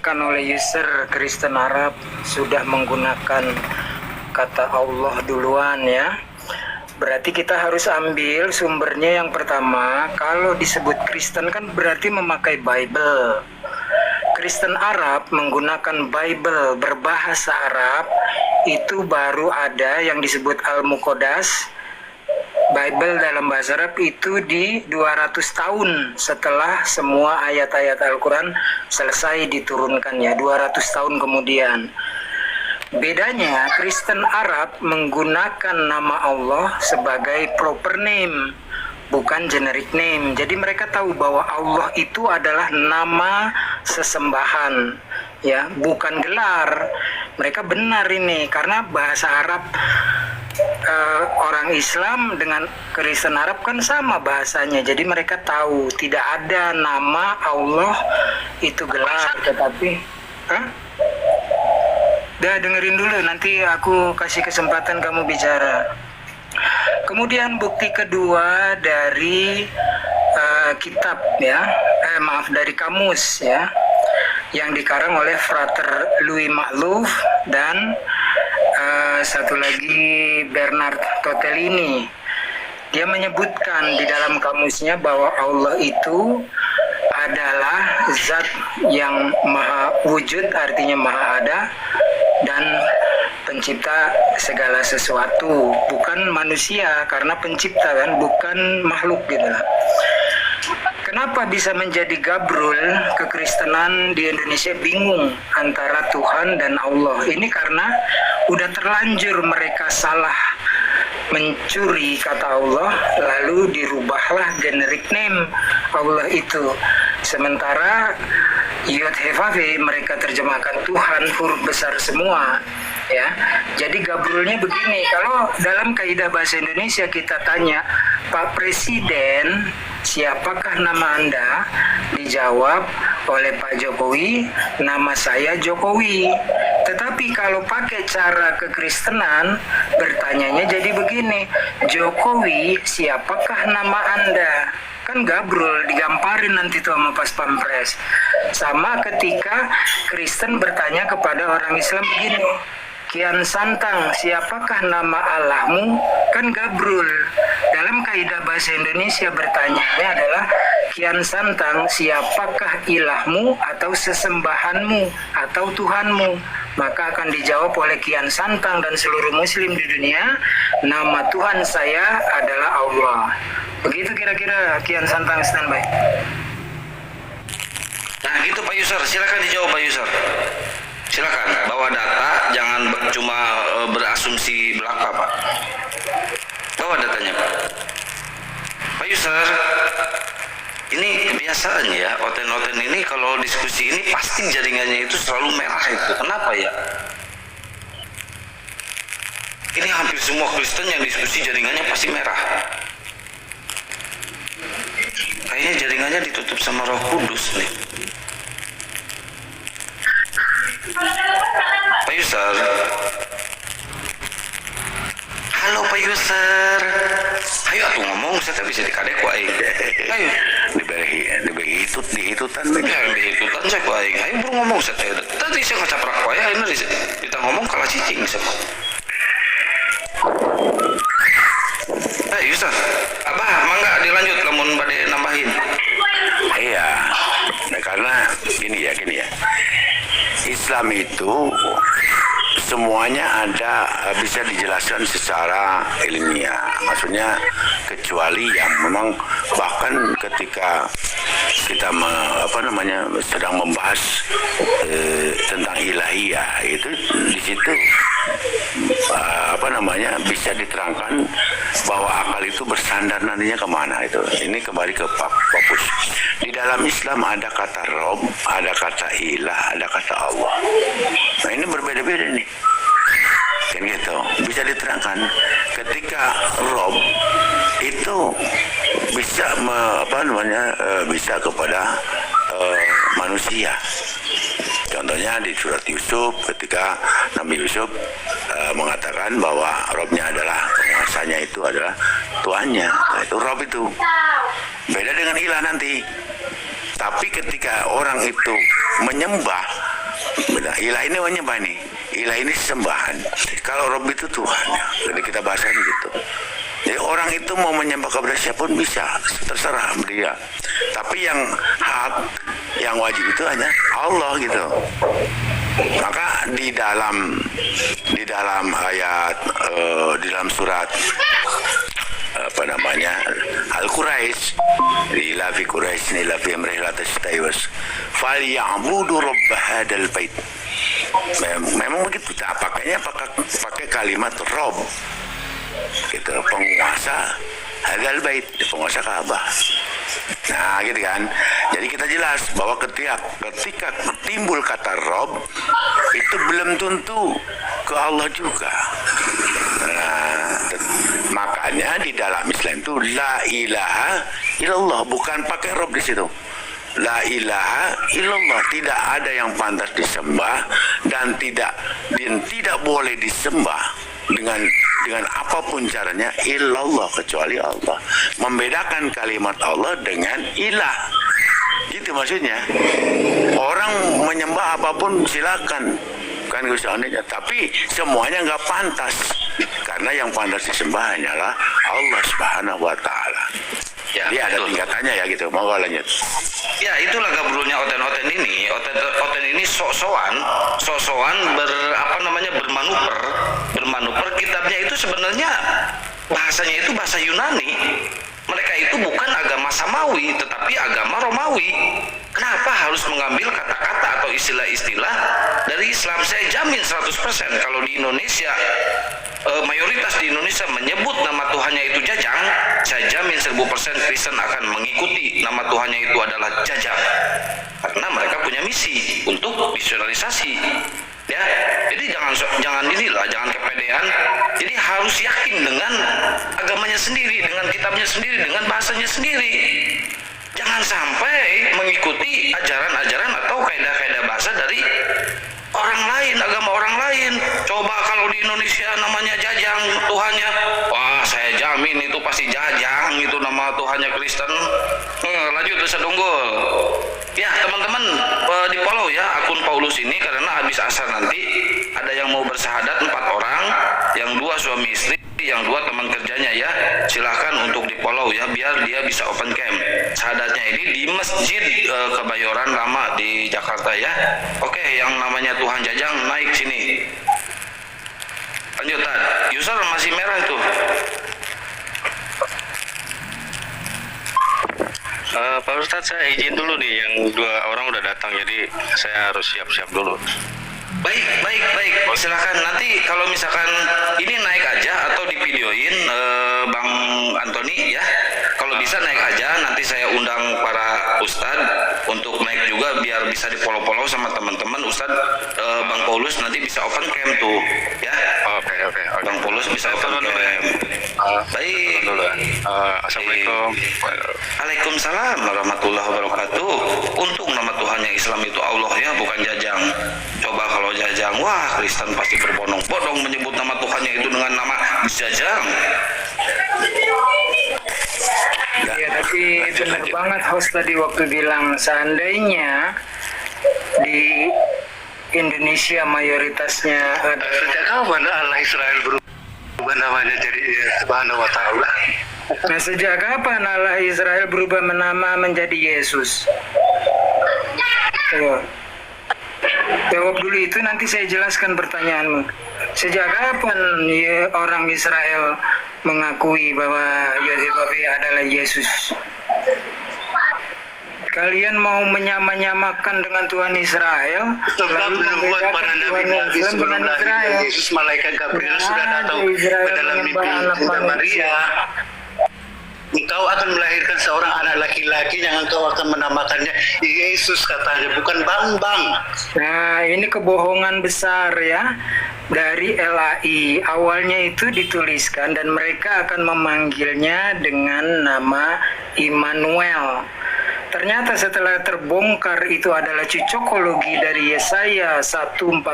ditanyakan oleh user Kristen Arab sudah menggunakan kata Allah duluan ya. Berarti kita harus ambil sumbernya yang pertama. Kalau disebut Kristen kan berarti memakai Bible. Kristen Arab menggunakan Bible berbahasa Arab itu baru ada yang disebut Al-Muqaddas. Bible dalam bahasa Arab itu di 200 tahun setelah semua ayat-ayat Al-Quran selesai diturunkan ya, 200 tahun kemudian. Bedanya Kristen Arab menggunakan nama Allah sebagai proper name, bukan generic name. Jadi mereka tahu bahwa Allah itu adalah nama sesembahan ya, bukan gelar. Mereka benar ini karena bahasa Arab orang Islam dengan Kristen Arab kan sama bahasanya, jadi mereka tahu tidak ada nama Allah itu gelar, tetapi Dah dengerin dulu, nanti aku kasih kesempatan kamu bicara. Kemudian bukti kedua dari kitab ya, dari kamus ya, yang dikarang oleh Frater Louis Makhlouf dan satu lagi Bernard Totellini. Dia menyebutkan di dalam kamusnya bahwa Allah itu adalah zat yang maha wujud, artinya maha ada, dan pencipta segala sesuatu, bukan manusia karena pencipta kan, bukan makhluk gitu lah. Kenapa bisa menjadi gabrul kekristenan di Indonesia bingung antara Tuhan dan Allah? Ini karena udah terlanjur mereka salah mencuri kata Allah, lalu dirubahlah generic name Allah itu. Sementara Yod Hevav mereka terjemahkan Tuhan huruf besar semua ya. Jadi gabrulnya begini, kalau dalam kaidah bahasa Indonesia kita tanya, Pak Presiden, siapakah nama Anda? Dijawab oleh Pak Jokowi, nama saya Jokowi. Tetapi kalau pakai cara kekristenan, bertanyanya jadi begini, Jokowi, siapakah nama Anda? Kan gabrul, digamparin nanti tuh sama pas pampres. Sama ketika Kristen bertanya kepada orang Islam begini, Kian Santang, siapakah nama Allahmu? Kan gabrul. Dalam kaidah bahasa Indonesia bertanyanya adalah Kian Santang, siapakah ilahmu atau sesembahanmu atau Tuhanmu? Maka akan dijawab oleh Kian Santang dan seluruh muslim di dunia, nama Tuhan saya adalah Allah. Begitu kira-kira Kian Santang standby. Nah gitu Pak User, silakan dijawab Pak User. Silakan bawa data, jangan cuma berasumsi belaka Pak. Bawa datanya Pak. Pak User, ini kebiasaan ya, oten-oten ini kalau diskusi ini pasti jaringannya itu selalu merah itu. Kenapa ya? Ini hampir semua Kristen yang diskusi jaringannya pasti merah. Kayaknya jaringannya ditutup sama Roh Kudus nih. Pak User. Halo Pak User. Ayo atuh ngomong, saya bisa dikadek ku aing. Ayo diberi dihitutan saya ku aing. Ayo buru ngomong saya teh. Tadi saya ngacaprak ku aya ini kita ngomong kalah cicing saya. User. Abah, mangga dilanjut lamun bade nambahin. Iya. Nah, karena gini ya. Islam itu semuanya ada bisa dijelaskan secara ilmiah. Maksudnya kecuali yang memang bahkan ketika kita sedang membahas tentang ilahiyah itu di situ bisa diterangkan bahwa akal itu bersandar nantinya kemana itu. Ini kembali ke fokus. Di dalam Islam ada kata Rob, ada kata ilah, ada kata Allah. Nah ini berbeda-beda nih. Kan gitu. Bisa diterangkan ketika Rob itu bisa bisa kepada manusia. Contohnya di surat Yusuf ketika Nabi Yusuf mengatakan bahwa Robnya adalah penguasanya itu adalah tuannya. Nah, itu Rob itu beda dengan ilah nanti. Tapi ketika orang itu menyembah Benar. Ilah ini menyembah nih. Ilah ini sembahan. Kalau Rob itu Tuhan. Jadi kita bahasain gitu. Jadi orang itu mau menyembah kepada siapapun bisa, terserah dia. Tapi yang hak, yang wajib itu hanya Allah gitu. Maka di dalam ayat di dalam surat apa namanya Al-Quraisy, ila fi Quraisy ila fi amrihi tastaywas falyabudu rabb hadzal bait. Memang begitu, pakainya pakai kalimat Rob gitu, penguasa hadzal bait, penguasa Ka'bah. Nah gitu kan. Jadi kita jelas bahwa ketika timbul kata Rob itu belum tentu ke Allah juga. Nah, makanya di dalam Islam itu la ilaha illallah, bukan pakai Rob di situ. La ilaha illallah, tidak ada yang pantas disembah dan tidak boleh disembah dengan apapun caranya illallah, kecuali Allah. Membedakan kalimat Allah dengan ilah, gitu maksudnya. Orang menyembah apapun silakan, kan seandainya, tapi semuanya nggak pantas, karena yang pantas disembah hanyalah Allah Subhanahu wa Ta'ala. Ya, Jadi ada tingkatannya ya gitu. Mau lanjut. Ya, itulah gabrulnya Oten ini. Oten ini sok-sokan bermanuver. Kitabnya itu sebenarnya bahasanya itu bahasa Yunani. Mereka itu bukan agama Samawi, tetapi agama Romawi. Kenapa harus mengambil kata-kata atau istilah-istilah dari Islam? Saya jamin 100% kalau di Indonesia, mayoritas di Indonesia menyebut nama Tuhannya itu Jajang, saya jamin 1000% Kristen akan mengikuti nama Tuhannya itu adalah Jajang. Karena mereka punya misi untuk visualisasi. Ya, jadi jangan kepedean. Jadi harus yakin dengan agamanya sendiri, dengan kitabnya sendiri, dengan bahasanya sendiri. Jangan sampai mengikuti ajaran-ajaran atau kaidah-kaidah bahasa dari orang lain, agama orang lain. Coba kalau di Indonesia namanya Jajang Tuhannya, wah saya jamin itu pasti Jajang itu nama Tuhannya Kristen. Lanjut Ustaz Unggul. Ya teman-teman, di follow ya akun Paulus ini, karena habis asar nanti ada yang mau bersahadat 4 orang, yang 2 suami istri, yang 2 teman kerjanya ya. Silahkan untuk di follow ya, biar dia bisa open cam. Sahadatnya ini di Masjid Kebayoran Lama di Jakarta ya. Oke, yang namanya Tuhan Jajang naik sini. Lanjutan, user masih merah itu. Pak Ustadz, saya izin dulu nih, yang 2 orang udah datang, jadi saya harus siap-siap dulu. Baik. Silakan, nanti kalau misalkan ini naik aja atau divideoin Bang Antoni ya. Kalau bisa naik aja, nanti saya undang para ustadz untuk naik juga biar bisa di-follow sama teman-teman ustadz. Bang Paulus nanti bisa open cam tuh ya. Oke. Bang Paulus bisa open cam. Baik. Assalamualaikum. Waalaikumsalam warahmatullahi wabarakatuh. Untung nama Tuhannya Islam itu Allah ya, bukan Jajang. Coba kalau Jajang, wah Kristen pasti berbondong-bondong menyebut nama Tuhannya itu dengan nama Jajang. Ya, tapi benar banget host tadi waktu bilang seandainya di Indonesia mayoritasnya ada. Sejak kapan Allah Israel berubah namanya jadi Subhanahu wa Ta'ala? Nah, sejak kapan Allah Israel berubah nama menjadi Yesus? Ayo. Jawab dulu itu, nanti saya jelaskan pertanyaanmu. Sejak kapan orang Israel mengakui bahwa Yahweh adalah Yesus? Kalian mau menyamakan dengan Tuhan Israel, Sebab membuat para nabi sebelum lahir Yesus, malaikat Gabriel sudah datang ke dalam mimpi Bunda Maria. Engkau akan melahirkan seorang anak laki-laki yang engkau akan menamakannya Yesus, katanya, bukan Bambang. Nah, ini kebohongan besar ya dari LAI. Awalnya itu dituliskan dan mereka akan memanggilnya dengan nama Immanuel. Ternyata setelah terbongkar itu adalah cocokologi dari Yesaya 1:14,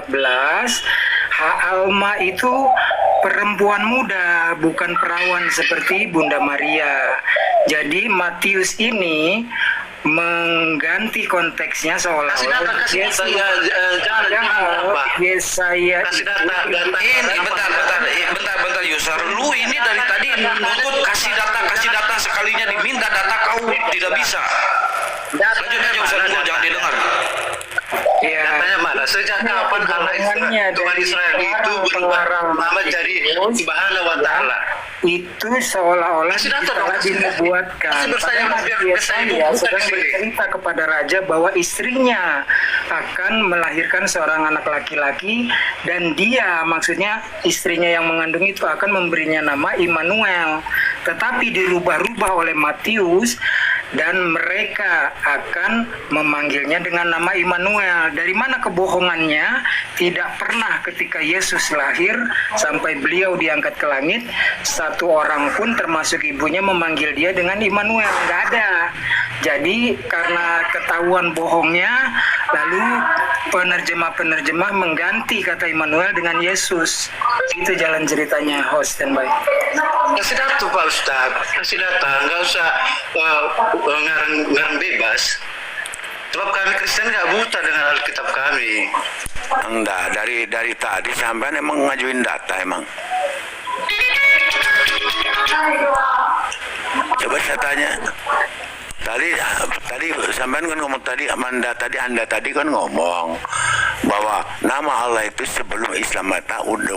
Alma itu perempuan muda, bukan perawan seperti Bunda Maria. Jadi Matius ini mengganti konteksnya Kasih seolah-olah data, kasih data. Ya, jangan apa. Yesaya Kasih data. Ini bentar user. Lu ini dari tadi nuntut kasih data sekalinya diminta data kau tidak bisa. Lanjut aja Ustaz Unggul, jangan didengar. ya Katanya mana? Sejak kapan Allah Tuhan Israel itu berubah nama jadi Subhanahu wa Ta'ala? itu seolah-olah Sudah telah dinubuatkan. Masih bersaing, Padahal Yesaya sedang bercerita kepada raja bahwa istrinya akan melahirkan seorang anak laki-laki dan dia, maksudnya istrinya yang mengandung itu akan memberinya nama Immanuel. Tetapi dirubah-rubah oleh Matius dan mereka akan memanggilnya dengan nama Immanuel. Dari mana kebohongannya? Tidak pernah ketika Yesus lahir sampai beliau diangkat ke langit, satu orang pun termasuk ibunya memanggil dia dengan Immanuel. Nggak ada. Jadi karena ketahuan bohongnya, lalu penerjemah-penerjemah mengganti kata Immanuel dengan Yesus. Itu jalan ceritanya, host standby. Kasih data Pak Ustadz, kasih data, nggak usah ngarang bebas. Sebab kami Kristen nggak buta dengan Alkitab kami. Enggak, dari tadi sampai emang ngajuin data emang. Coba saya tanya. Tadi sampean kan ngomong tadi, Anda tadi kan ngomong bahwa nama Allah itu sebelum Islam udah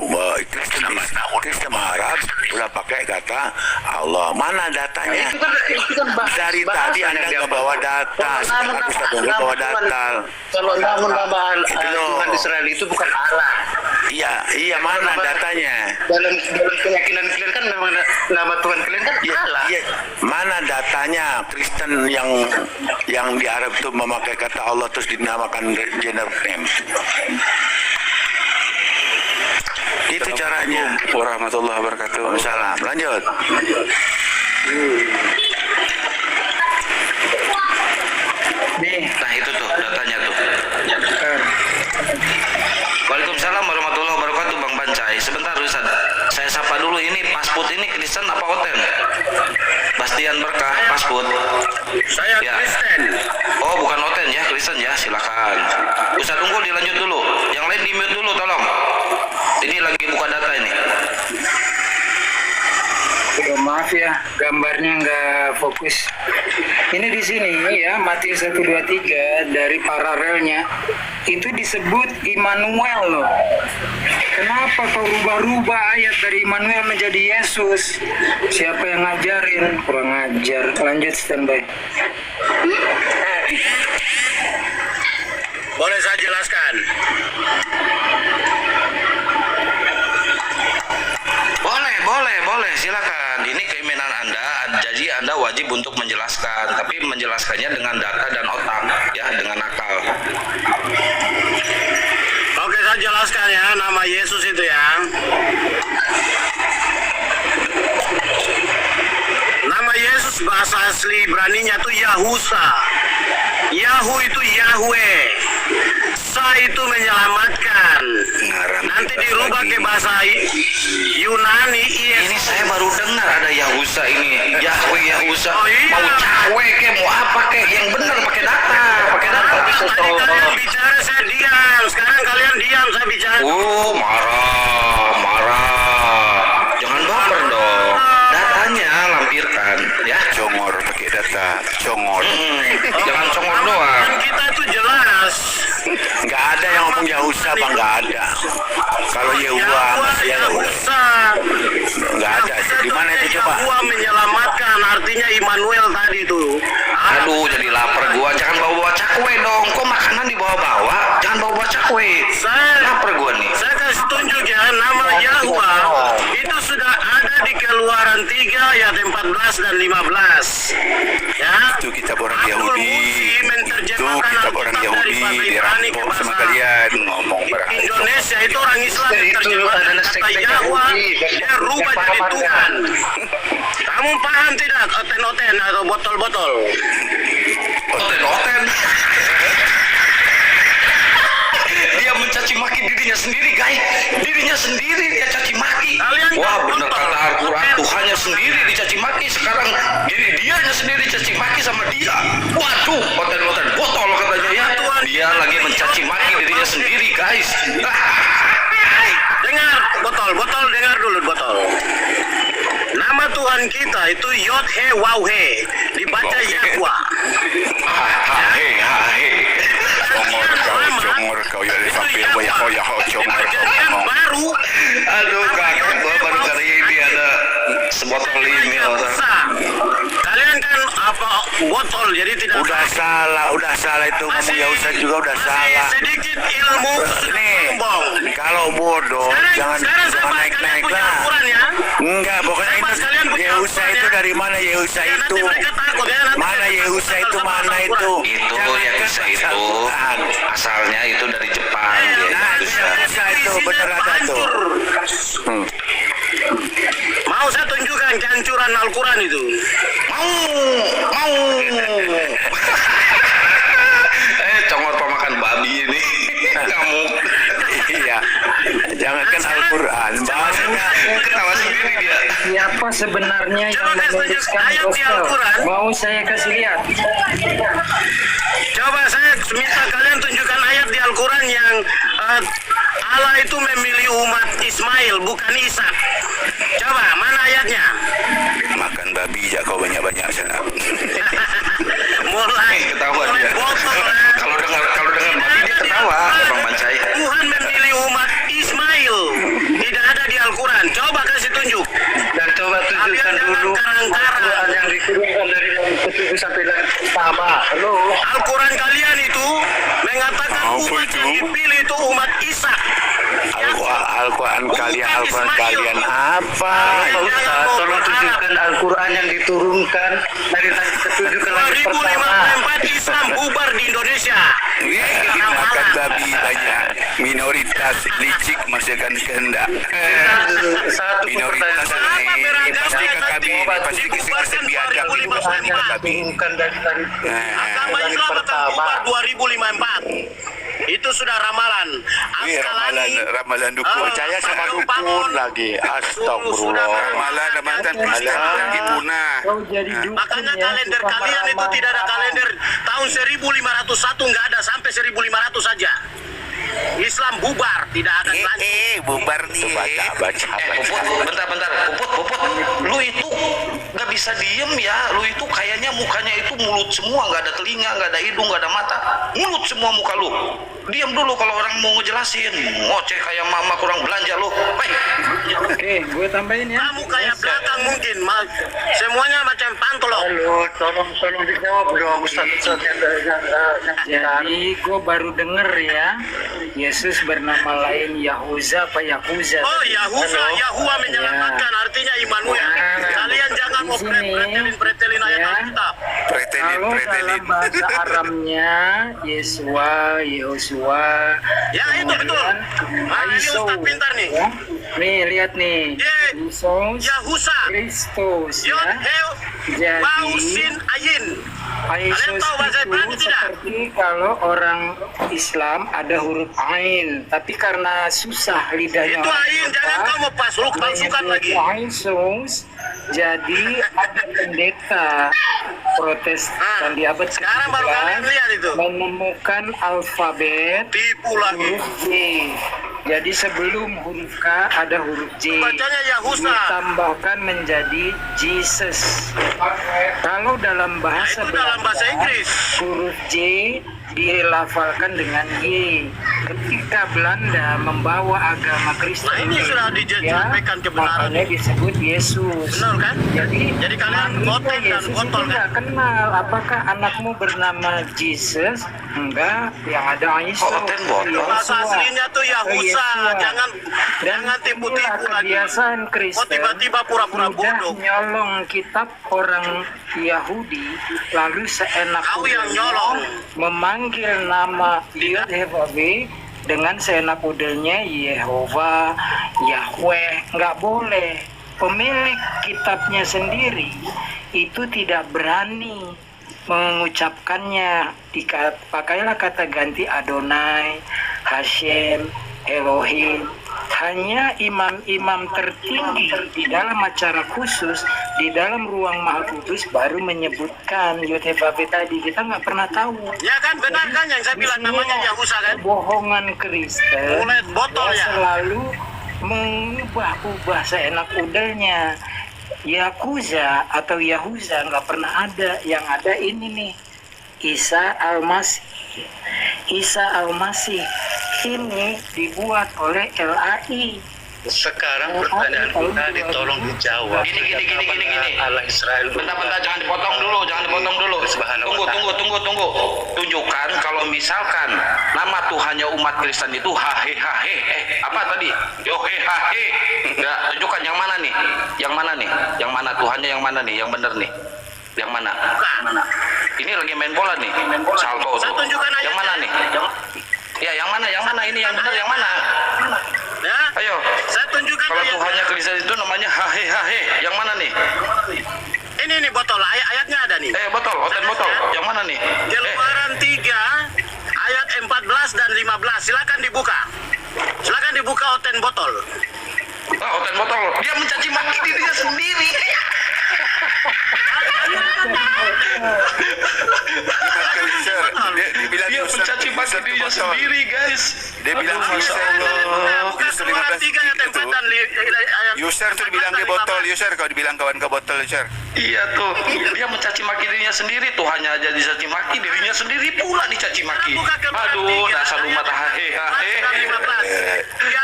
Kristen Arab udah pakai kata Allah. Mana datanya? Itu kan Dari tadi Anda nggak bawa data, sekarang Ustaz Unggul bawa data. Kalau namun nama Tuhan Israel itu bukan Allah. Iya mana datanya? Dalam keyakinan kalian kan nama Tuhan kalian kan Allah. Iya, mana datanya Kristen yang di Arab itu memakai kata Allah terus dinamakan gender name? Itu caranya. Warahmatullahi wabarakatuh. Waalaikumsalam. Lanjut. Nih, Nah itu tuh datanya tuh. Waalaikumsalam warahmatullahi wabarakatuh Bang Bancai. Sebentar Ustaz, saya sapa dulu, ini pasput ini Kristen apa Oten? Bastian Berkah pasput. Saya Ya. Kristen. Oh bukan Oten ya, Kristen ya, silakan. Ustaz Unggul dilanjut dulu, yang lain di mute dulu tolong. Ini lagi buka data ini. maaf ya, gambarnya nggak fokus. Ini di sini ya, Matius 1:23 dari paralelnya itu disebut Immanuel loh. Kenapa kau rubah-rubah ayat dari Immanuel menjadi Yesus? Siapa yang ngajarin? Kurang ajar. Lanjut standby. Boleh saya jelaskan? Boleh, silakan. Ini keinginan Anda, jadi Anda wajib untuk menjelaskan, tapi menjelaskannya dengan data dan otak, ya, dengan akal. Oke, saya jelaskan ya, nama Yesus itu ya. Nama Yesus bahasa asli Ibraninya itu Yahusa. Yahu itu Yahweh. Sa itu menyelamatkan. Nanti dirubah ke bahasa Yunani. Ini saya baru dengar ada Yahusa ini. Yahweh Yahusa. Oh, iya. Mau cawe ke, mau apa ke? Yang benar pakai data. Tadi kalian bicara saya diam. Sekarang kalian diam saya bicara. Oh, marah. Jangan baper dong. Datanya lampirkan, ya. Congor pakai data, congor. Jangan congor doang. Kan kita itu jelas. Nggak ada yang ngomong Yahusa, Bang, nggak ada. Kalau Yehuwa masih ada udah. Yahusa. Nggak ada. Di mana itu coba? Yahuwa menyelamatkan, artinya Immanuel tadi itu. Aduh, jadi lapar gua. Jangan bawa-bawa cakwe dong. Kok makanan dibawa-bawa? Jangan bawa-bawa cakwe. Lapar gua nih. Saya kasih tunjuk ya, nama Yahwa itu sudah ada di Keluaran 3 ayat 14 dan 15. Ya. Itu kitab orang Abdul Yahudi. Musi Itu menerjemahkan kitab orang Alkitab Yahudi dari bahasa Ibrani ke dirampok sama bahasa kalian ngomong berapa. Indonesia itu orang Islam menerjemahkan kata Yahwa, dia rubah jadi Tuhan. Kamu paham tidak? Oten-oten atau botol-botol? Oten. Dia mencaci maki dirinya sendiri, guys. Dirinya sendiri dia caci maki. Kalian Wah, kan bener kotor. kata Al-Quran. Tuhannya sendiri dicaci maki. Sekarang dianya sendiri caci maki sama dia. Waduh. Ais. Dengar, botol dengar dulu botol. Nama Tuhan kita itu Yod He Waw He, dibaca Yahwa. Congor kau ya di samping ya congor kau. Baru, Aduh kakak, gua baru kali ini ada sebotol ini orang. kalian kan apa botol, jadi tidak Udah salah itu ngomong ya Ustaz juga udah masih salah. sedikit ilmu Nih, sombong. kalau bodoh jangan naik-naik punya lah. Al-Quran ya. Enggak, pokoknya Saya pas itu kalian punya Yehusa Al-Quran itu ya. dari mana Yehusa Ya, nanti itu? mereka takut ya, nanti Mana mereka Yehusa takut itu sama mana Al-Quran. itu? Itu Jangan yang kan bisa itu Al-Quran. asalnya itu dari Jepang dia Nah, bisa. Yehusa itu bener ada tuh. Mau saya tunjukkan kehancuran Al-Quran itu. Mau. Congor pemakan babi ini. Kamu Iya. Jangankan Al-Quran, bahasanya ketawa sendiri dia. Siapa sebenarnya yang Coba saya tunjuk menuliskan ayat di gospel? Al-Quran. Mau saya kasih lihat. Coba saya minta kalian tunjukkan ayat di Al-Quran yang Allah itu memilih umat Ismail bukan Ishak. Coba mana ayatnya? makan babi ya kau banyak-banyak sana. mulai Ketahuan dia. botol ya. Kalau dengar babi dia ketawa, Bang Bancai. Tuhan memilih umat Ismail. Tidak ada di Al-Quran. Coba kasih tunjuk. Dan coba tunjukkan dulu Al-Quran yang diturunkan dari langit ketujuh sampai langit pertama. Halo. Al-Quran kalian itu mengatakan Apa umat itu? yang dipilih itu umat Ishak. Al-Quran kalian apa? Pak Ustaz, tolong tunjukkan Al-Quran yang diturunkan dari langit ketujuh ke langit pertama. 2054 Islam bubar di Indonesia. Makan babi banyak. Minoritas licik masih akan kehendak. Satu Minoritas pertanyaan. ini pasti ke kami, pasti kisah biadab itu Al-Quran yang diturunkan dari langit Agama langit Islam akan pertama. bubar 2054. Itu sudah ramalan. Askalani, ramalan dukun. Percaya sama dukun lagi. Astagfirullah. Lagi punah. Kau jadi dukun Makanya ya, kalender suka kalian itu meramal. tidak ada kalender tahun 1501 nggak ada sampai 1500 saja. Islam bubar, tidak akan lanjut. bubar nih. Baca. Puput, bentar. Puput. Lu itu nggak bisa diem ya. Lu itu kayaknya mukanya itu mulut semua, nggak ada telinga, nggak ada hidung, nggak ada mata. Mulut semua muka lu. Diam dulu kalau orang mau ngejelasin. Ngoceh kayak mama kurang belanja lu. Baik. Oke, gue tambahin ya. Kamu kayak belakang mungkin, semuanya macam pantolon. Halo, tolong dijawab dong Ustaz yang Jadi gue baru denger ya, Yesus bernama lain Yahuza apa Yahuza? Oh, Yahuwa menyelamatkan, artinya Immanuel. Kalian jangan mau Di sini, pretelin ayat ya. Alkitab. Kalau dalam bahasa Aramnya Yehosua, Ya, itu betul. Nah, ini Ustaz pintar nih. ya. Nih lihat nih, Ye- Yesus Yahusa, Kristus Yod ya. Heu, Jadi Wau Sin Ayin. Yesus tahu bahasa Ibrani itu tidak? seperti kalau orang Islam ada huruf Ain, tapi karena susah lidahnya. Itu orang Ayin, Eropa, jangan kamu palsukan lagi. Yesus, jadi ada pendeta Protestan di abad Sekarang baru kalian lihat itu. menemukan alfabet Tipu lagi. huruf J. Jadi sebelum huruf K ada huruf J. Bacanya Yahusa. Ditambahkan menjadi Jesus. Kalau dalam bahasa Itu dalam bahasa Belanda, Inggris. huruf J dilafalkan dengan Y. Ketika Belanda membawa agama Kristen, Nah, ini sudah disampaikan kebenaran. makanya disebut Yesus. Benar kan? Jadi kalian manusia kotor dan Yesus itu kotor kan? nggak kenal. Apakah anakmu bernama Jesus? Enggak, yang ada Yesus. Konten bodoh. Bahasa aslinya tuh Yahusa. Jangan tipu-tipu inilah lagi. kebiasaan Kristen. Oh, tiba-tiba pura-pura sudah bodoh. nyolong kitab orang Yahudi, lalu seenak Kau yang udelnya nyolong. memanggil nama Yud-Heh-Vav-Veh dengan seenak udelnya Yehova, Yahweh. Nggak boleh. Pemilik kitabnya sendiri itu tidak berani mengucapkannya. Pakailah kata ganti Adonai, Hashem, Elohim. hanya imam-imam tertinggi di dalam acara khusus di dalam ruang Maha Kudus baru menyebutkan YHWH tadi. Kita nggak pernah tahu. Ya kan, benar kan yang saya bilang namanya Yahusa kan? Bohongan Kristen Mulai botol ya. selalu mengubah-ubah seenak udahnya. Yakuza atau Yahuza nggak pernah ada. Yang ada ini nih, Isa Al-Masih. Isa Al-Masih ini dibuat oleh LAI. Sekarang pertanyaan kita tolong dijawab. Gini. Allah Israel. Bentar, jangan dipotong dulu. Tunggu. Tunjukkan kalau misalkan nama Tuhannya umat Kristen itu hahe. Apa tadi? Yohehahe. Enggak, tunjukkan yang mana nih? Yang mana Tuhannya yang mana nih? Yang bener nih? Yang mana? Ini lagi main bola nih. Salto tuh. Saya tunjukkan Yang mana nih? Ya, yang mana? Ini yang bener yang mana? Ya. Ayo. Saya tunjukkan Kalau ayatnya. Tuhannya Kristen itu namanya hahe. Yang mana nih? Ini nih botol, ayatnya ada nih. Botol. Yang mana nih? Keluaran 3 ayat 14 dan 15. Silakan dibuka oten botol. Oten botol. Dia mencaci maki dirinya sendiri. Dia mencaci maki dirinya sendiri, guys. Dia bilang user Bukan keluaran 3 ayat 4 dan ayat user tuh dibilang dia botol user, kalau dibilang kawan ke botol user. Iya tuh, dia mencaci maki dirinya sendiri. Tuhannya aja dicaci maki, dirinya sendiri pula dicaci maki. Aduh, dasar umat hahe.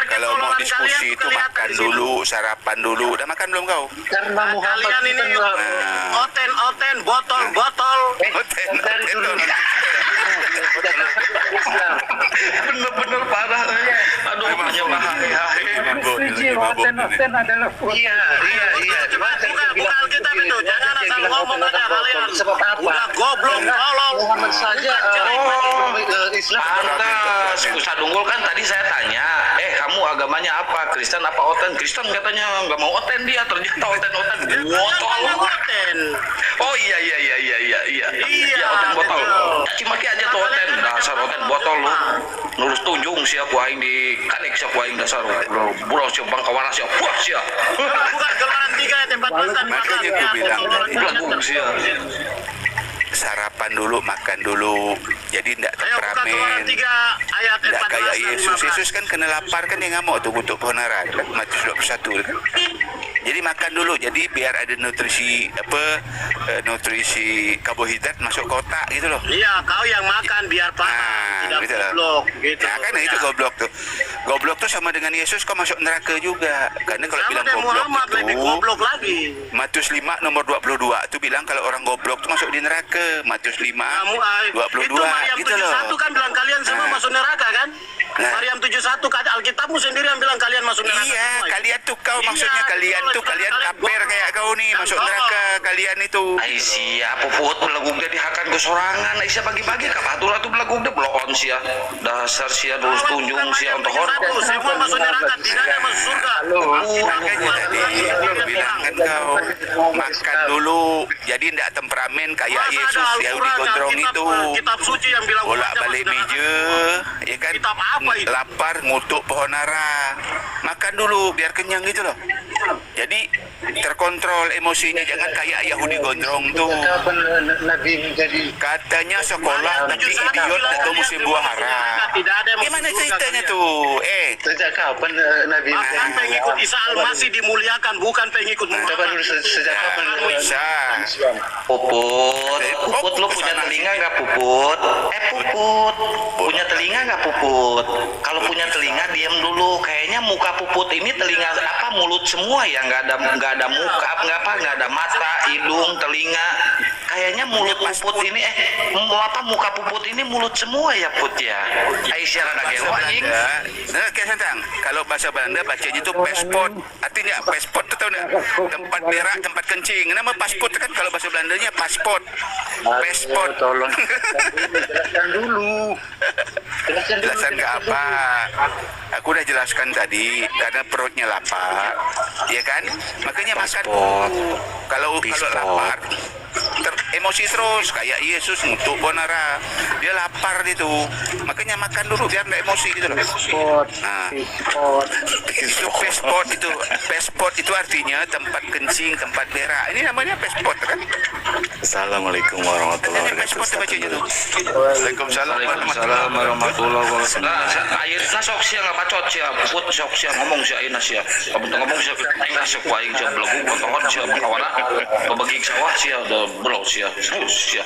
Kalau mau diskusi itu makan dulu, sarapan dulu. Udah makan belum kau? Karena Muhammad kalian ini oten botol. Bener-bener parah. Aduh, hanya hahe. Setuju, oten adalah Iya. Buka Alkitab itu, jangan asal ngomong aja kalian. Sebab apa? Udah goblok, tolong. Muhammad saja Islam. Pantas, Ustadz Unggul kan tadi saya tanya, kamu agamanya apa? Kristen apa oten? Kristen katanya nggak mau oten dia, ternyata oten. Jangan oten. Oh iya. Iya, Oten botol. betul. Caci maki aja tuh oten, dasar oten botol lu. Nurus tunjung si aku aing di kadek si aku aing dasar. Burau si bangkawara si puas si. Bukan keluaran 3 ayat 14 dan 15. Makanya gue bilang tadi. Belagung si. Sarapan dulu, makan dulu. Jadi tidak Ayo buka keluaran temperamen. 3 ayat 14 Tidak kayak dan Yesus. 15. Yesus kan kena lapar kan dia ngamuk tuh untuk pohon ara. Matius 21. Jadi makan dulu. Jadi biar ada nutrisi karbohidrat masuk ke otak gitu loh. Iya, kau yang makan biar paham, tidak gitu loh. goblok gitu. Nah, kan itu goblok tuh. Goblok tuh sama dengan Yesus kau masuk neraka juga. Karena kalau Sama bilang dengan goblok Muhammad lebih itu goblok lagi. Matius 5 nomor 22 itu bilang kalau orang goblok tuh masuk di neraka. Matius 5 Itu 22 Maryam gitu loh. 71 kan bilang kalian semua masuk neraka kan? Maryam 71 kan Alkitabmu sendiri yang bilang kalian masuk neraka. Iya, semua. kalian tuh kau Iya, maksudnya kalian betul, tuh kalian kalian kaper kayak kau nih Yang masuk tolong. neraka kalian itu. Aisyah puput belagum dia dihakan ke sorangan. Aisyah bagi-bagi ka batur atuh belagum dia bloon sia. Dasar sia terus tunjung sia untuk hor. Semua masuk neraka, tidak ada masuk surga. Makanya tadi aku bilang kan kau makan dulu. Jadi ndak temperamen kayak Masa ada Yesus Yahudi Al-Quran, Gondrong kitab- itu. Kitab suci yang bilang Bolak umatnya balik masuk neraka. meja, ya kan? Kitab apa itu? Lapar ngutuk pohon ara. Makan dulu biar kenyang gitu loh. Jadi terkontrol emosinya, jangan kayak Yahudi Gondrong tuh. Kapan Nabi menjadi Katanya sekolah nanti idiot atau musim buah hara. Tidak ada yang masuk Gimana surga, ceritanya kalian. tuh? sejak kapan Nabi Bahkan pengikut Isa Al-Masih dimuliakan, bukan pengikut Coba Muhammad. dulu sejak kapan Bisa. Puput lu punya telinga nggak Puput? Puput, punya telinga nggak Puput? Kalau punya telinga diam dulu. Kayaknya muka Puput ini telinga apa mulut semua ya, nggak ada muka, nggak ada mata, hidung, telinga. Kayaknya mulut Puput ini muka Puput ini mulut semua ya Put ya. Aisyah rada Bahasa gewa anjing. Belanda, nah, kayak santang. Kalau bahasa Belanda bacanya itu pasport. Artinya pasport itu tahu nggak? Tempat berak, tempat kencing. Nama pasport kan kalau bahasa Belandanya pasport. Pasport. Tolong jelaskan dulu. Jelasan ke apa? Aku udah jelaskan tadi karena perutnya lapar, ya kan? Makanya makan dulu. Kalau lapar, emosi terus kayak Yesus untuk bonara. Dia lapar. lapar itu. Makanya makan dulu biar nggak emosi gitu loh. Spot, Nah, spot. itu pespot itu. Pespot itu artinya tempat kencing, tempat berak. Ini namanya pespot kan? Assalamualaikum warahmatullahi Pespot wabarakatuh. bacanya tuh. Waalaikumsalam Waalaikumsalam warahmatullahi wabarakatuh. Nah, ayeuna sok sia ngabacot sia, put sok sia ngomong sia ayeuna sia. Kamu ngomong sia ayeuna sok wae sia belegu potongan sia kawana. Babagi sawah sia da bro sia. Sia.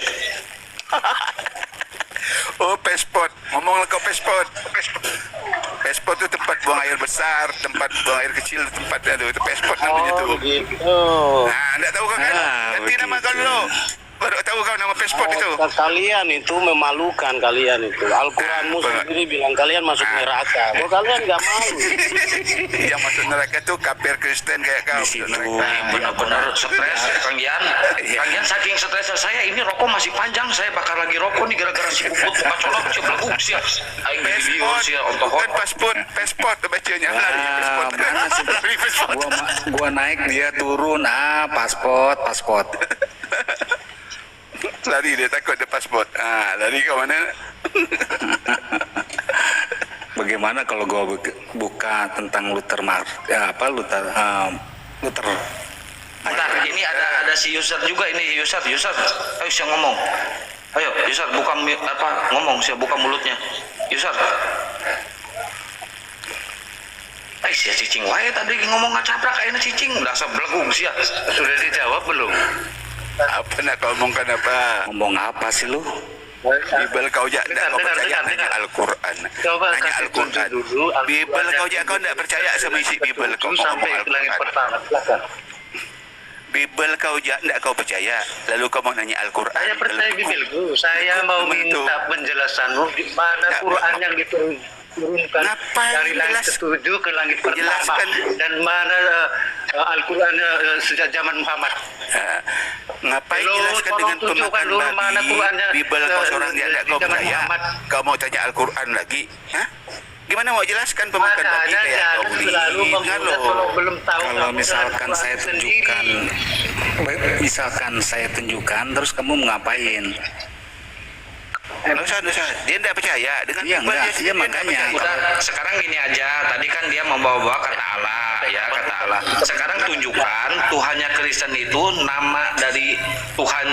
Oh, pespot. Ngomong kau pespot. Pespot itu tempat buang air besar, tempat buang air kecil, tempatnya tuh. Itu pespot namanya tuh. Begitu. Nah, enggak tahu kau kan? Ganti nama kau dulu. Baru tahu kau nama pespot itu. Kalian itu memalukan kalian itu. Al-Quranmu sendiri bilang kalian masuk neraka. Kok kalian nggak malu? Yang masuk neraka tuh kafir Kristen kayak kau. Di situ. Benar-benar stres Kang Gian. Kang Gian saking stresnya saya ini rokok masih panjang, saya bakar lagi rokok nih gara-gara si Puput buka colok sia belegu sia. Aing video sia ontohon. Kan pespot bacanya. Ah, mana sih? Pespot. Gua naik dia turun, paspot. Lari dia takut dia paspot. Ah, lari ke mana? Bagaimana kalau gua buka tentang Luther Luther. Bentar, ini ada si Yusat juga ini Yusat. Ayo sia ngomong. Ayo Yusat buka ngomong sia buka mulutnya. Yusat. Sia cicing wae tadi ngomong ngacaprak ayeuna cicing dasar belegung sia. Sudah dijawab belum? Apa nak kau omongkan apa? Ngomong apa sih lu? Bibel kau jak tak kau percaya dengar. nanya Al-Quran. Coba Nanya kasih Al-Quran. tunjuk dulu Al-Quran Bibel kau yang jak kau tak percaya sama isi Bibel kau sampai ngomong ke langit Al-Quran. pertama. Silakan. Bibel kau jak tak kau percaya. Lalu kau mau nanya Al-Quran. Saya percaya Lalu Bibelku. Saya mau begitu. minta penjelasanmu di mana Ya, Quran betul. yang diturunkan Ngapain dari langit jelas- ke-7 ke langit pertama Jelaskan. dan mana Al-Quran sejak zaman Muhammad. Ngapain Lu jelaskan tolong dengan tunjukkan pemakan dulu mana babi? Qurannya, Bibel kau seorang yang tak di kau zaman percaya. Muhammad. Kau mau tanya Al-Quran lagi? Hah? Gimana mau jelaskan pemakan babi Makanya kayak kau jangan beli? selalu Kan membuat lo. kalau belum tahu Kalau kamu misalkan Al-Quran saya sendiri. tunjukkan, terus kamu ngapain? Dosa. Dia tidak percaya dengan Iya, Bibel enggak. dia sendiri Iya, tidak makanya. percaya. Udah sekarang gini aja, tadi kan dia membawa-bawa kata Allah ya, kata Allah. Sekarang tunjukkan Tuhannya Kristen itu nama dari Tuhan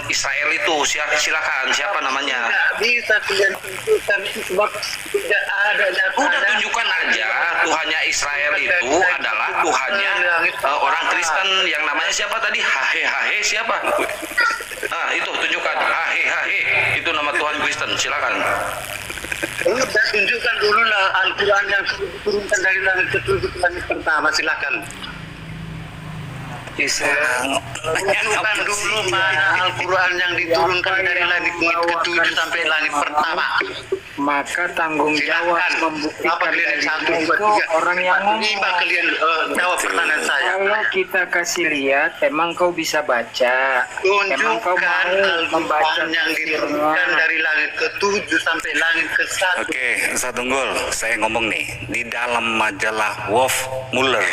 Israel itu. Silakan siapa namanya? Tidak bisa kalian tunjukkan sebab tidak ada Udah tunjukkan aja Tuhannya Israel itu adalah Tuhannya orang Kristen yang namanya siapa tadi? Hahe siapa? Ah itu tunjukkan Hahe itu nama Tuhan Kristen. Silakan. Udah tunjukkan dulu lah Al-Quran yang diturunkan dari langit ke-7 ke langit pertama. Silakan. Tunjukkan dulu mana Al-Quran yang diturunkan dari langit ke-7 sampai langit pertama. Maka tanggung jawab Silakan. Apa membuktikan kalian dari satu, itu dua, tiga. orang yang ngomong. Lima kalian jawab pertanyaan saya. Kalau kita kasih lihat, emang kau bisa baca. Emang kau Tunjukkan mau membaca Al-Quran yang diturunkan dari langit ke-7 sampai langit ke-1. Oke, Ustaz Tunggul, saya ngomong nih di dalam majalah Wolf Muller,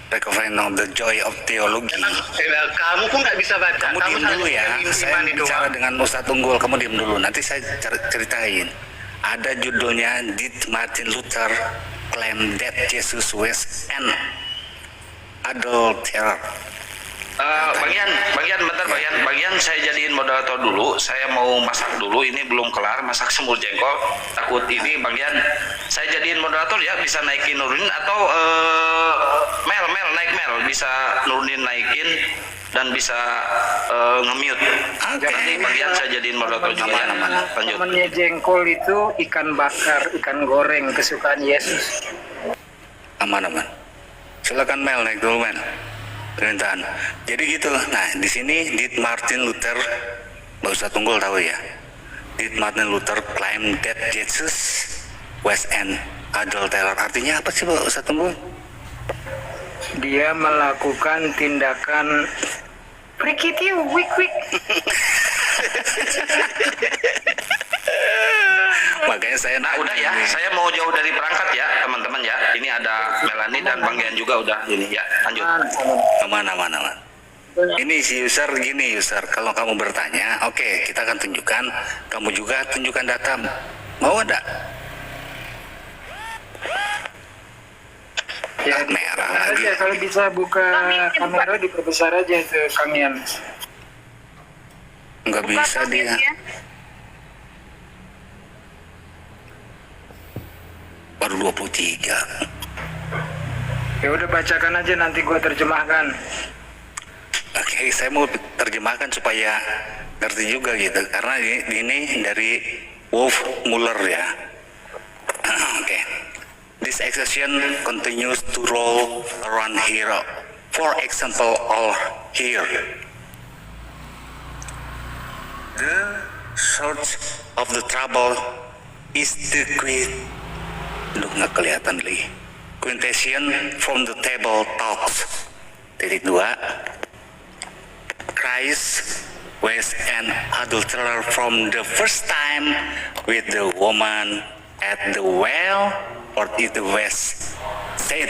Recovering of the Joy of Theology. Kamu pun nggak bisa baca. Kamu diem hanya dulu ya, bisa saya imani bicara doang. dengan Ustaz Tunggul, kamu diem dulu. Nanti saya ceritain. Ada judulnya Did Martin Luther Claim That Jesus Was an Adulterer? Bagian saya jadiin moderator dulu. Saya mau masak dulu. Ini belum kelar, masak semur jengkol. Takut ini bagian saya jadiin moderator ya, bisa naikin nurunin atau Mel bisa nurunin naikin dan bisa nge-mute. Nanti bagian saya jadiin moderator juga ya. Lanjut. Temennya jengkol itu ikan bakar, ikan goreng kesukaan Yesus. Aman. Silakan Mel, naik dulu Mel. Perintahan. Jadi gitu. Nah, di sini Did Martin Luther, Mbak Ustaz Tunggul tahu ya. Did Martin Luther claim that Jesus was an adulterer? Artinya apa sih Mbak Ustaz Tunggul? Dia melakukan tindakan prikiti wik. Makanya saya Nah udah ya, saya mau jauh dari perangkat ya teman-teman ya. Ini ada Melani dan Bang Gian juga udah ini ya. Lanjut. aman. Ini si user gini, user, kalau kamu bertanya, oke, kita akan tunjukkan, kamu juga tunjukkan data, mau ada? Ya, Merah aja, lagi. kalau bisa buka kamera diperbesar aja itu Kang Yan. Nggak bisa dia. Baru 23. Ya udah bacakan aja nanti gua terjemahkan. Oke, saya mau terjemahkan supaya ngerti juga gitu, karena ini dari Wolf Muller ya. Oke. This exception continues to roll around here. For example, all here. The source of the trouble is the great. Aduh, nggak kelihatan lagi. Quotation from the table talks. Titik 2. Christ was an adulterer from the first time with the woman at the well, or it was said,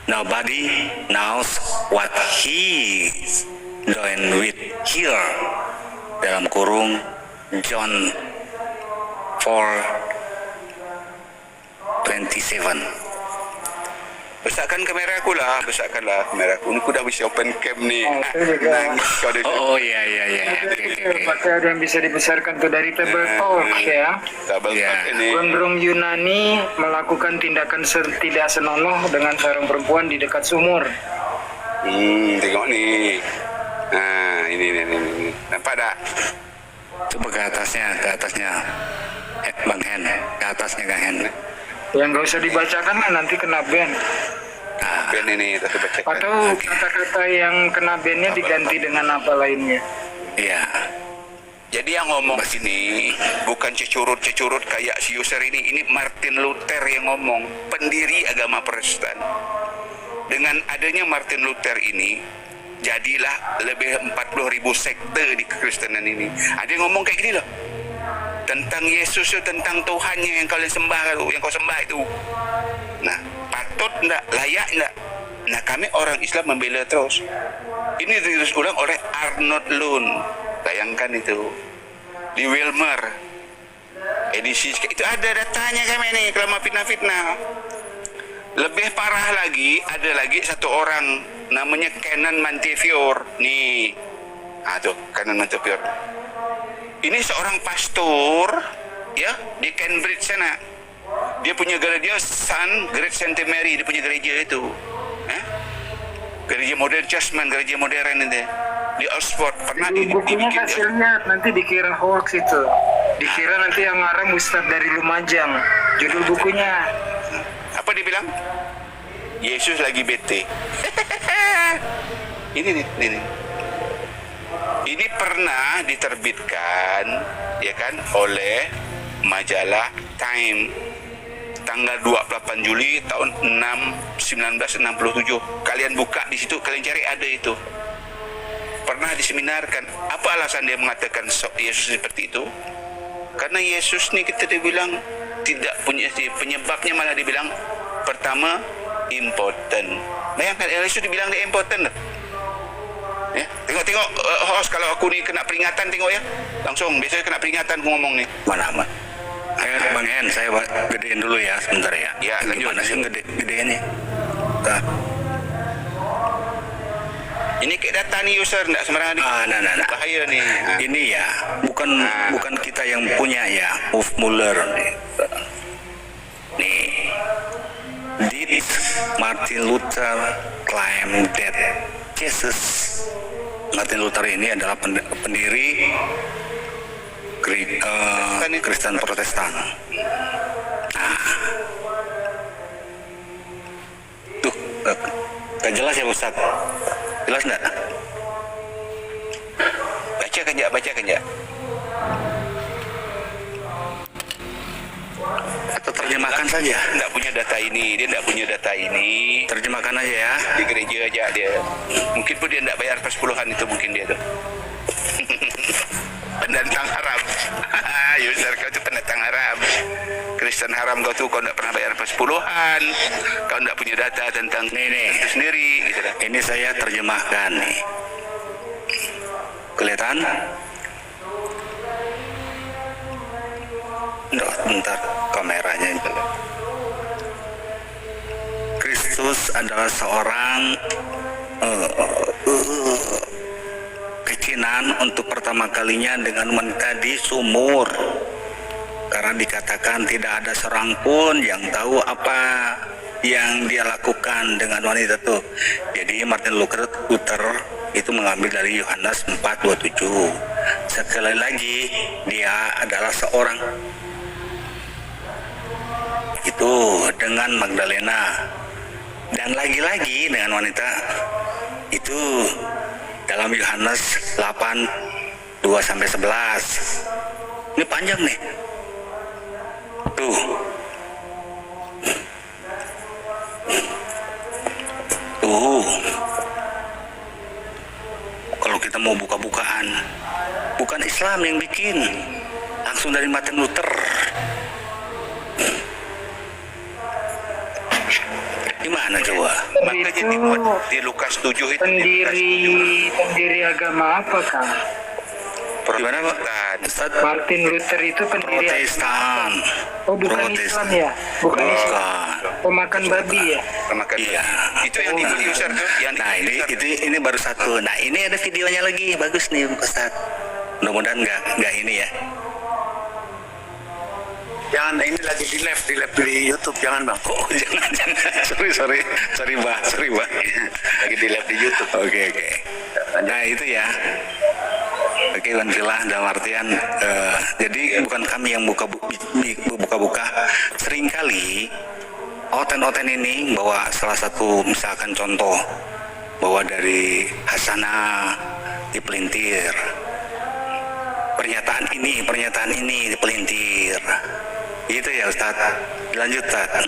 nobody knows what he is doing with here. Dalam kurung John 4:27. Besarkan kamera aku lah, besarkanlah kamera aku. Ini aku dah bisa open cam ni. Nangis kau dia. Oh iya. Oke. Pasti ada yang bisa dibesarkan tuh dari table talk ya. Double Ya. talk ini. Gondrong Yunani melakukan tindakan tidak senonoh dengan seorang perempuan di dekat sumur. Tengok ni. Ini. Nampak tak? Coba ke atasnya. Bang Hen, ke atasnya Kang Hen. Yang nggak usah dibacakan lah nanti kena ban. Ben ini tak bacakan. Atau kata-kata yang kena bannya diganti dengan apa lainnya. Iya. Jadi yang ngomong sini bukan cecurut kayak si user ini. Ini Martin Luther yang ngomong, pendiri agama Protestan. Dengan adanya Martin Luther ini, jadilah lebih 40.000 sekte di kekristenan ini. Ada yang ngomong kayak gini loh. Tentang Yesus itu, tentang Tuhannya yang kalian sembah itu, yang kau sembah itu. Nah, patut enggak, layak enggak? Nah, kami orang Islam membela terus. Ini ditulis ulang oleh Arnold Lund. Bayangkan itu. Di Wilmer. Edisi itu ada datanya kami nih, kalau mau fitnah-fitnah. Lebih parah lagi, ada lagi satu orang namanya Canon Montefiore. Nih. Tuh, Canon Montefiore. Ini seorang pastor ya di Cambridge sana. Dia punya gereja Great Saint Mary, dia punya gereja itu. Gereja modern Churchman, gereja modern itu. Di Oxford pernah Bukunya dibikin. kasih lihat, nanti dikira hoax itu. Dikira nanti yang ngarang Ustadz dari Lumajang. Judul bukunya. Apa dia bilang? Yesus lagi bete. Ini. Ini pernah diterbitkan ya kan oleh majalah Time tanggal 28 Juli tahun 1967. Kalian buka di situ, kalian cari ada itu. Pernah diseminarkan. Apa alasan dia mengatakan Yesus seperti itu? Karena Yesus nih kita dibilang tidak punya penyebabnya, malah dibilang pertama important. Bayangkan Yesus dibilang dia important. Ya, tengok host, kalau aku ni kena peringatan tengok ya. Langsung biasanya kena peringatan aku ngomong ni. Mana aman? Bang Hen, saya gedein dulu ya sebentar ya. Ya, lanjut. Gimana sih gedeinnya? Nah. Ini kayak data nih user, enggak sembarangan nih. Nah. Bahaya nih. Ini ya, bukan kita yang punya ya, Wolf Muller nih. Did Martin Luther claim that Jesus? Martin Luther ini adalah pendiri Kristen Protestan. Tuh, gak jelas ya Ustaz? Jelas enggak? Bacakan ya. Atau terjemahkan saja? Enggak punya data ini, dia enggak punya data ini. Terjemahkan aja ya. Di gereja aja dia. Mungkin pun dia enggak bayar persepuluhan itu mungkin dia tuh. Pendatang haram. User kau tu pendatang haram. Kristen haram kau tu, kau enggak pernah bayar persepuluhan. Kau enggak punya data tentang Nih. itu sendiri gitu dah. Ini saya terjemahkan nih. Kelihatan? Bentar, kameranya yang jelek. Kristus adalah seorang kekinan untuk pertama kalinya dengan wanita di sumur, karena dikatakan tidak ada seorang pun yang tahu apa yang dia lakukan dengan wanita itu. Jadi Martin Luther itu mengambil dari Yohanes 4:27. Sekali lagi, dia adalah seorang itu dengan Magdalena, dan lagi-lagi dengan wanita itu dalam Yohanes 8:2-11. Ini panjang nih. Tuh. Kalau kita mau buka-bukaan, bukan Islam yang bikin, langsung dari Martin Luther. Gimana coba? Makanya Di Lukas 7 itu pendiri agama apa, Kang? Gimana Pak? Ustaz? Martin Luther itu pendiri Protestan. Oh, bukan Islam ya? Bukan Islam. Pemakan babi ya? Iya. Itu yang diikuti Ustaz tuh. Nah ini baru satu. Nah ini ada videonya lagi, bagus nih Ustaz. Mudah-mudahan nggak ini ya. Jangan, ini lagi di live di YouTube, jangan Bang. Oh jangan. Sorry Mbak. Lagi di live di YouTube. Oke. Nah itu ya. Oke, Wanfilah dalam artian jadi bukan kami yang buka-buka. Seringkali oten-oten ini bawa salah satu misalkan contoh bahwa dari Hasanah dipelintir, pernyataan ini dipelintir, gitu ya Ustaz. Lanjut Ustaz.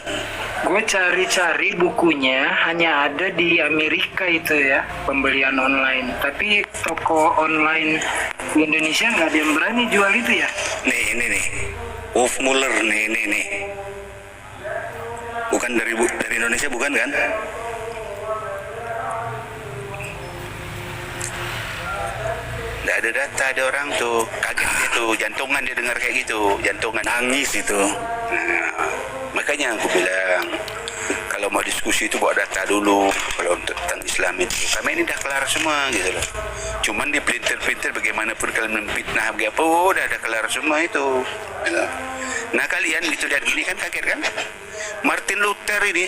Gue cari-cari bukunya hanya ada di Amerika itu ya, pembelian online. Tapi toko online di Indonesia nggak ada yang berani jual itu ya. Nih ini nih, Wolf Muller nih. Bukan dari Indonesia bukan kan? Nggak ada data, ada orang tuh kaget dia tuh, jantungan dia dengar kayak gitu, jantungan Nangis itu. Nah, makanya aku bilang kalau mau diskusi itu bawa data dulu kalau untuk tentang Islam itu. Karena ini dah kelar semua gitu loh. Cuman di pelintir-pelintir bagaimanapun kalian memfitnah apa, udah ada kelar semua itu. Gitu. Nah kalian gitu lihat gini kan kaget kan? Martin Luther ini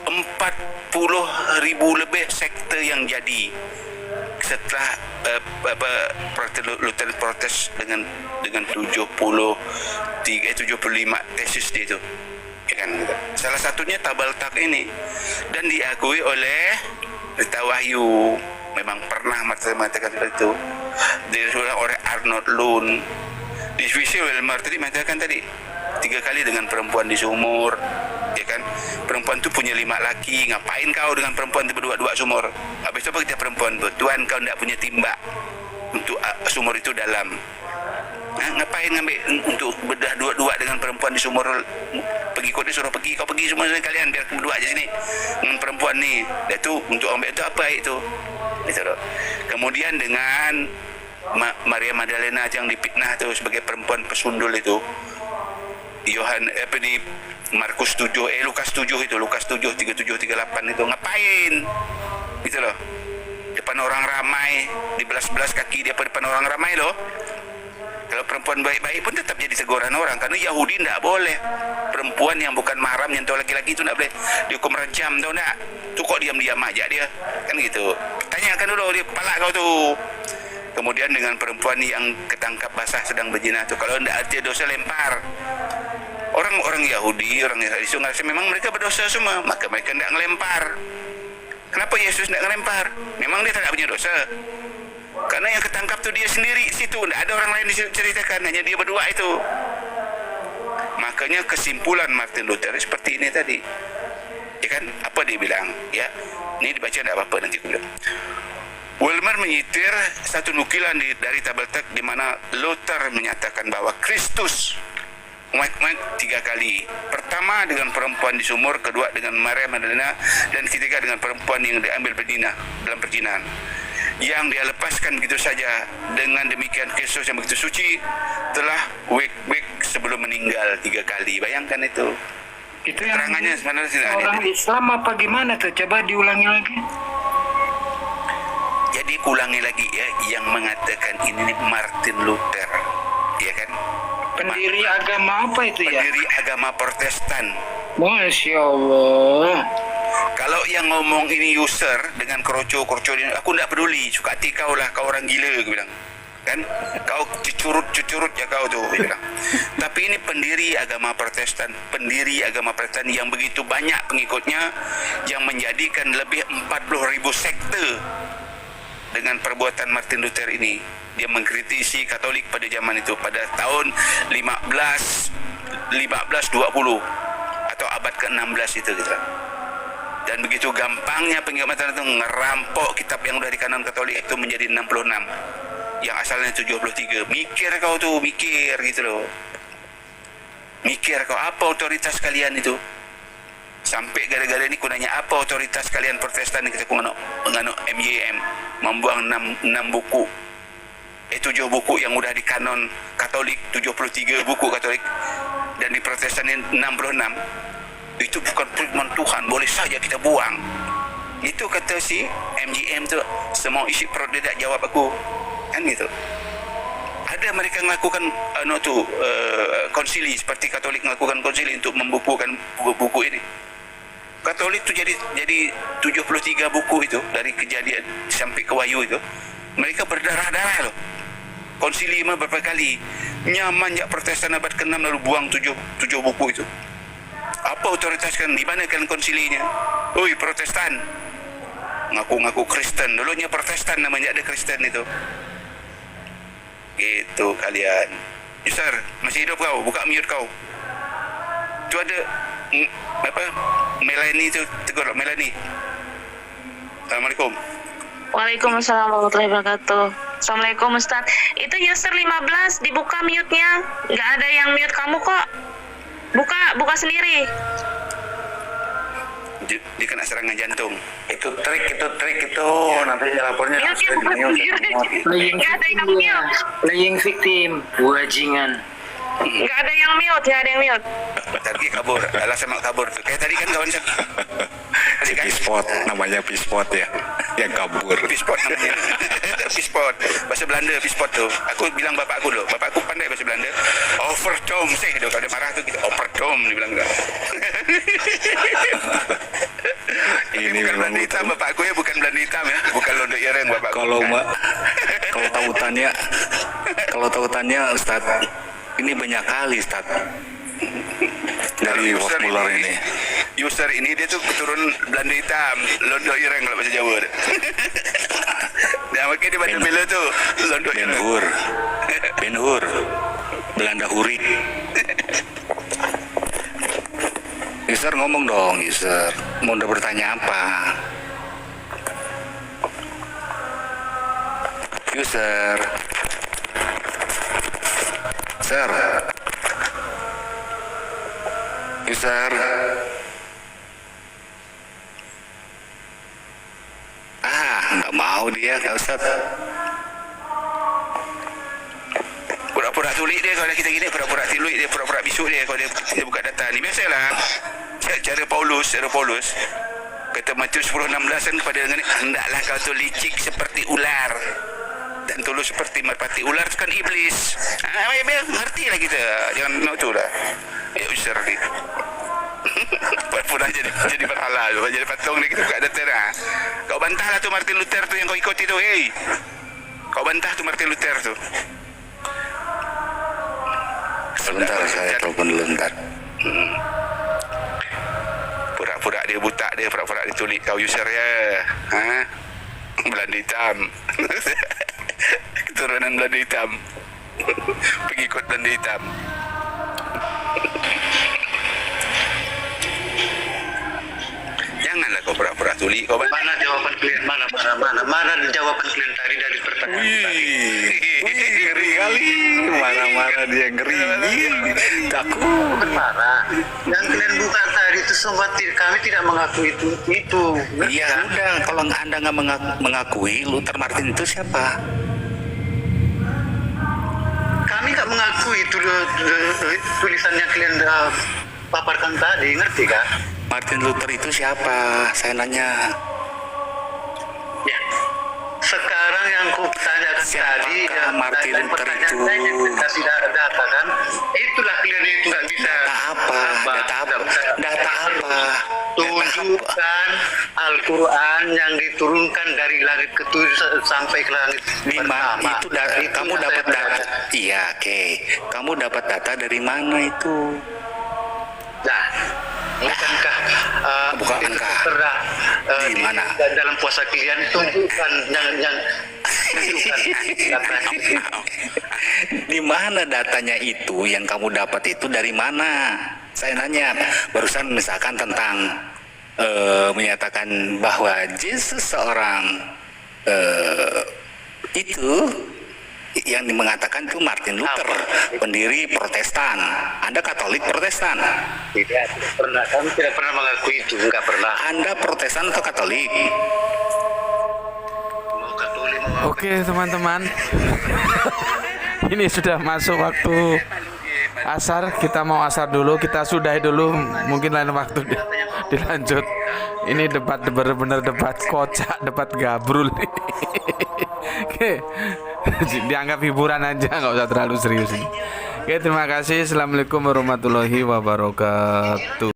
40.000 lebih sekte yang jadi setelah Luther protes dengan 75 tesis dia itu, ya kan gitu. Salah satunya Tabaltak ini, dan diakui oleh Rita Wahyu memang pernah mengatakan itu, disuruh oleh Arnold Lund di Swiss. Martin mengatakan tadi 3 kali dengan perempuan di sumur, ya kan? Perempuan itu punya 5 laki, ngapain kau dengan perempuan itu berdua sumur? Habis itu apa kita perempuan tuh? Tuhan, kau tidak punya timba untuk sumur itu dalam. Nah, ngapain ngambil untuk bedah dua dengan perempuan di sumur? Pergi kau disuruh pergi, kau pergi semua kalian biar berdua aja sini dengan perempuan nih. Dan itu untuk ambil itu apa itu? Gitu loh. Kemudian dengan Maria Magdalena yang dipitnah tuh sebagai perempuan pesundul itu. Di Markus 7, Lukas 7 itu, Lukas 7, 37, 38 itu ngapain? Gitu loh. Depan orang ramai, dibelas-belas kaki dia depan orang ramai loh. Kalau perempuan baik-baik pun tetap jadi teguran orang, karena Yahudi tidak boleh. Perempuan yang bukan mahram nyentuh laki-laki itu tidak boleh dihukum rejam, tahu enggak? Tuh kok diam-diam aja dia. Kan gitu. Tanyakan dulu dia kepala kau tuh. Kemudian dengan perempuan yang ketangkap basah sedang berzina tuh, kalau tidak ada dosa lempar. Orang Yahudi, orang Yesus ngerasa memang mereka berdosa semua, maka mereka tidak ngelempar. Kenapa Yesus tidak ngelempar? Memang dia tidak punya dosa. Karena yang ketangkap tuh dia sendiri situ, tidak ada orang lain diceritakan, hanya dia berdua itu. Makanya kesimpulan Martin Luther seperti ini tadi. Ya kan, apa dia bilang? Ya, ini dibaca tidak apa-apa nanti aku bilang. Wilmer menyitir satu nukilan dari Tabaltak di mana Luther menyatakan bahwa Kristus 3 kali. Pertama dengan perempuan di sumur, kedua dengan Maria Magdalena, dan ketiga dengan perempuan yang diambil berzina dalam perzinahan. yang dia lepaskan begitu saja dengan demikian Kristus yang begitu suci telah wek sebelum meninggal 3 kali. Bayangkan itu. Itu yang Terangannya sebenarnya tidak ada. orang Islam apa gimana tuh? Coba diulangi lagi. Jadi ulangi lagi ya, yang mengatakan ini Martin Luther, ya kan? Pendiri agama apa itu ya? Pendiri agama Protestan. Masya Allah. Kalau yang ngomong ini user dengan kroco-kroco ini, aku tidak peduli, suka hati kau lah, kau orang gila, aku bilang. Kan? Kau cucurut ya kau tuh, aku bilang. Tapi ini pendiri agama Protestan yang begitu banyak pengikutnya, yang menjadikan lebih 40.000 sekte. Dengan perbuatan Martin Luther ini, dia mengkritisi Katolik pada zaman itu, pada tahun 1520 atau abad ke-16 itu gitu. Dan begitu gampangnya pengikut Martin itu ngerampok kitab yang sudah di kanon Katolik itu menjadi 66, yang asalnya 73. Mikir kau tuh, mikir gitu loh. Mikir kau, apa otoritas kalian itu? Sampai gara-gara ini ku nanya, apa otoritas kalian Protestan? Kita menganut MYM, membuang 6 buku. 7 buku yang udah di kanon Katolik, 73 buku Katolik, dan di Protestan ini 66. Itu bukan firman Tuhan, boleh saja kita buang. Itu kata si MGM tu, semua isi perut dia tak jawab aku. Kan gitu. Ada mereka melakukan konsili seperti Katolik melakukan konsili untuk membukukan buku ini. Katolik itu jadi 73 buku itu dari Kejadian sampai ke Wahyu itu. Mereka berdarah-darah loh. Konsili beberapa kali. Nyaman jak Protestan abad ke-6 lalu buang 7 buku itu. Apa otoritas kan? Di mana kan konsilinya? Oi, Protestan. Ngaku-ngaku Kristen. Dulunya Protestan namanya, ada Kristen itu. Gitu kalian. Yusar, masih hidup kau? Buka mute kau. Itu ada Melanie itu, tegur Melanie. Assalamualaikum. Waalaikumsalam warahmatullahi wabarakatuh. Assalamualaikum Ustaz. Itu user 15 dibuka mute-nya. Nggak ada yang mute kamu kok. Buka sendiri. Dia kena serangan jantung. Itu trik itu nanti lapornya Mute-nya buka sendiri. Nggak ada yang mute. Playing victim, bajingan. Nggak ada yang mute, ya ada yang mute. Tadi kabur, alasan mak kabur tuh. Kayak tadi kan kawan saya. Pispot, namanya pispot ya, yang kabur. Pispot namanya. Pispot. Bahasa Belanda pispot tuh. Aku bilang bapak aku loh. Bapak aku pandai bahasa Belanda. Overdom sih. Kalau dia marah tuh kita overdom dibilang enggak. Ini bukan memang Belanda hitam bapak aku ya, bukan Belanda hitam ya. Bukan Londo Ireng bapak aku. Kalau tautannya Ustaz, ini banyak kali Ustaz. Dari Wokmuller ini. User ini dia tuh keturunan Belanda hitam, Londo Ireng kalau bahasa Jawa. Nah, makanya dia baca Milo tuh Londo Ireng. Ben Hur. Belanda Hurik. User ngomong dong, user. Mau udah bertanya apa? User. User. Nggak mau dia, Kak Ustaz. Pura-pura tulik dia kalau kita gini, pura-pura tulik dia, pura-pura bisu dia kalau dia buka data ni. Biasalah. Cara Paulus kata Matius 10:16 kan kepada dengan hendaklah kau tu licik seperti ular dan tulus seperti merpati. Ular kan iblis. Biar ngerti lah kita. Jangan nak tu lah. Ya usir ni. Pura-pura jadi berhala, jadi patung ni kita buka data dah. Kau bantahlah tu Martin Luther tu yang kau ikuti tu, hey. Kau bantah tu Martin Luther tu. Sebentar, saya telepon dulu bentar. Pura-pura dia buta dia, pura-pura dia tulik kau user ya. Belanda hitam. Keturunan Belanda hitam. Pengikut Belanda hitam. Janganlah kau pura-pura tulik kau. Mana jawaban kalian? Mana jawaban kalian tadi dari pertanyaan tadi? Ngeri kali. Mana-mana dia ngeri. Takut. Bukan marah. Yang kalian buka tadi itu semua kami tidak mengaku itu itu. Iya udah, kalau Anda nggak mengakui Luther Martin itu siapa? Kami nggak mengakui tulisan yang kalian paparkan tadi, ngerti kan? Martin Luther itu siapa? Saya nanya. Ya. Sekarang yang ku tanyakan tadi, yang Martin dan Luther pertanyaan itu? saya yang kasih data kan, itulah kalian itu nggak bisa. Data apa? Data apa? Tunjukkan Al-Quran yang diturunkan dari langit ketujuh sampai ke langit pertama. Itu kamu yang dapat saya data? Iya, oke. Kamu dapat data dari mana itu? Nah, bukankah Bukankah? pernah Di mana? dalam puasa kalian tunjukkan yang tunjukkan datanya. Di mana datanya itu yang kamu dapat itu dari mana? Saya nanya, barusan misalkan tentang menyatakan bahwa Yesus seorang itu yang mengatakan itu Martin Luther, pendiri Protestan. Anda Katolik Protestan? Tidak pernah, kami tidak pernah mengakui itu, enggak pernah. Anda Protestan atau Katolik? Mau Katolik mau Oke teman-teman, ini sudah masuk waktu asar. Kita mau asar dulu, kita sudahi dulu, mungkin lain waktu dilanjut. Ini debat bener-bener debat kocak, debat gabrul. Oke, dianggap hiburan aja, nggak usah terlalu serius ini. Oke, terima kasih. Assalamualaikum warahmatullahi wabarakatuh.